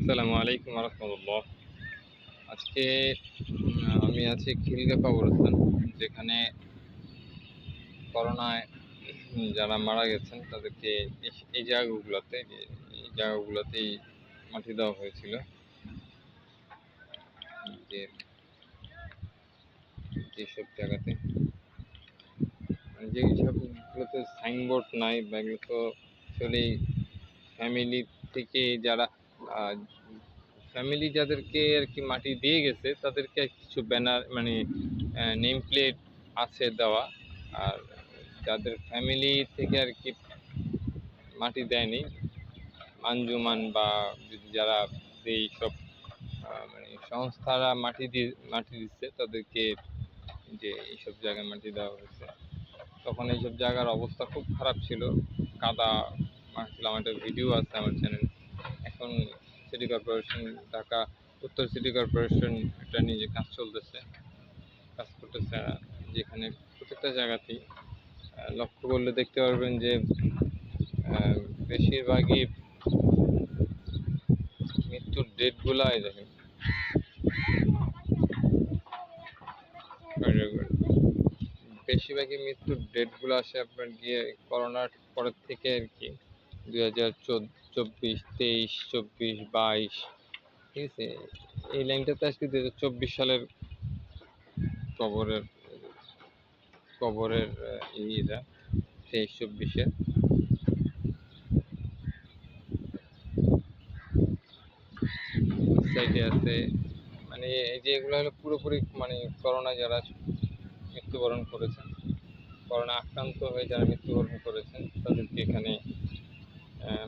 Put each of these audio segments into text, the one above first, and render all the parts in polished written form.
আসসালামু আলাইকুম রহমতুল্লাহ। আজকে আমি আছি খিলগা কবরস্থান, যেখানে করোনায় যারা মারা গেছেন তাদেরকে এই জায়গাগুলোতেই মাটি দেওয়া হয়েছিল। যে যেসব জায়গাতে যে সবগুলোতে সাইনবোর্ড নাই, বা এগুলো তো আসলে ফ্যামিলি থেকে যারা ফ্যামিলি যাদেরকে আর কি মাটি দিয়ে গেছে তাদেরকে কিছু ব্যানার মানে নেম প্লেট আছে দেওয়া। আর যাদের ফ্যামিলি থেকে আর কি মাটি দেয়নি, আঞ্জুমান বা যারা এই সব মানে সংস্থারা মাটি দিচ্ছে তাদেরকে, যে এইসব জায়গায় মাটি দেওয়া হয়েছে, তখন এইসব জায়গার অবস্থা খুব খারাপ ছিল। কাদা মারছিল, আমার একটা ভিডিও আছে আমার চ্যানেলে। এখন সিটি কর্পোরেশন, ঢাকা উত্তর সিটি কর্পোরেশন এটা নিয়ে যে কাজ করতেছে, যেখানে প্রত্যেকটা জায়গাতেই লক্ষ্য করলে দেখতে পারবেন যে বেশিরভাগই মৃত্যুর ডেটগুলাই দেখেন। বেশিরভাগই মৃত্যুর ডেটগুলো আসে আপনার গিয়ে করোনার পরের থেকে আর কি, 2024, 23, 24, 22, ঠিক আছে। এই লাইনটাতে আজকে 2024 সালের কবরের কবরের ইয়েরা 23-24-এর সাইডে আছে। মানে এই যে এগুলো হলো পুরোপুরি মানে করোনা যারা মৃত্যুবরণ করেছেন, করোনা আক্রান্ত হয়ে যারা মৃত্যুবরণ করেছেন তাদেরকে এখানে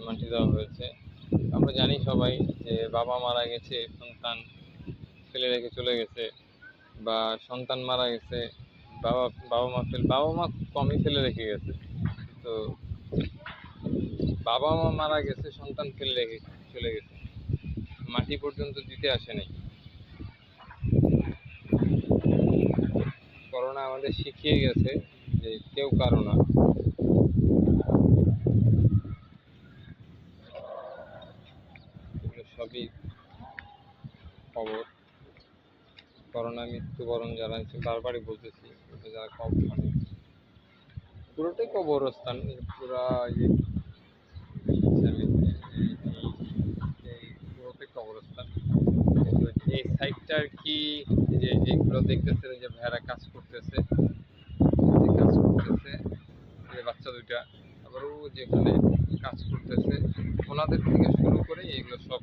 মাটি দেওয়া হয়েছে। আমরা জানি সবাই যে বাবা মারা গেছে, সন্তান ফেলে রেখে চলে গেছে, বা সন্তান মারা গেছে, বাবা মা কমই ফেলে রেখে গেছে। তো বাবা মা মারা গেছে, সন্তান ফেলে রেখে চলে গেছে, মাটি পর্যন্ত দিতে আসেনি। করোনা আমাদের শিখিয়ে গেছে যে কেউ কারো না। এগুলো সবই খবর। করোনা মৃত্যুবরণ যারা হচ্ছে, বারবারই বলতেছি, যারা মানে পুরোটাই কবরস্থান, পুরা পুরোটাই কবরস্থান। এই সাইডটা আর কি, যেগুলো দেখতেছেন যে ভাইয়ারা কাজ করতেছে, যে বাচ্চা দুইটা, আবার ও যেখানে কাজ করতেছে, ওনাদের থেকে শুরু করে এগুলো সব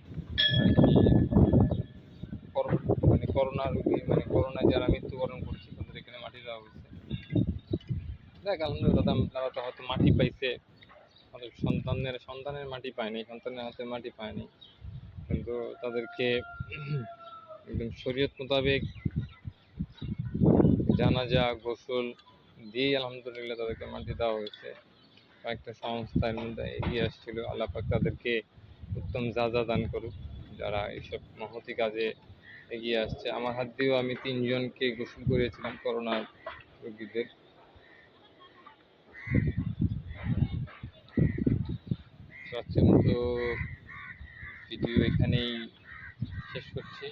আর কি মানে করোনা রোগী, মানে করোনায় যারা মৃত্যুবরণ করছে তাদের এখানে মাটি দেওয়া হয়েছে। দেখ আলহামদুলিল্লাহ, তারা তো হয়তো মাটি পাইছে, তাদের সন্তানের মাটি পায়নি, সন্তানের হাতে মাটি পায়নি, কিন্তু তাদেরকে একদম শরীয়ত মোতাবেক জানাজা গোসল দিয়ে আলহামদুলিল্লাহ তাদেরকে মাটি দেওয়া হয়েছে। কয়েকটা সংস্থার মধ্যে এগিয়ে আসছিল, আল্লাহ পাক তাদেরকে উত্তম যাজা দান করুক যারা এইসব মহতি কাজে এগিয়ে আসছে। আমার হাত দিয়েও আমি 3 জনকে গোসল করিয়েছিলাম করোনা রোগীদের। আজকের মতো ভিডিও এখানেই শেষ করছি।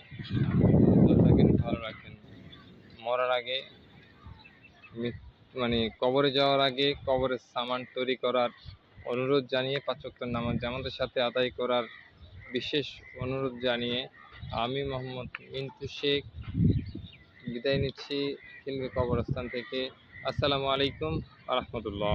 ভালো থাকেন, ভালো রাখেন। মরার আগে মানে কবরে যাওয়ার আগে কবরের সামান তৈরি করার অনুরোধ জানিয়ে 5 ওয়াক্ত নামাজ জামাতের সাথে আদায় করার বিশেষ অনুরোধ জানিয়ে আমি মোহাম্মদ মিন্টু শেখ বিদায় নিচ্ছি খিলগা কবরস্থান থেকে। আসসালামু আলাইকুম রহমতুল্লাহ।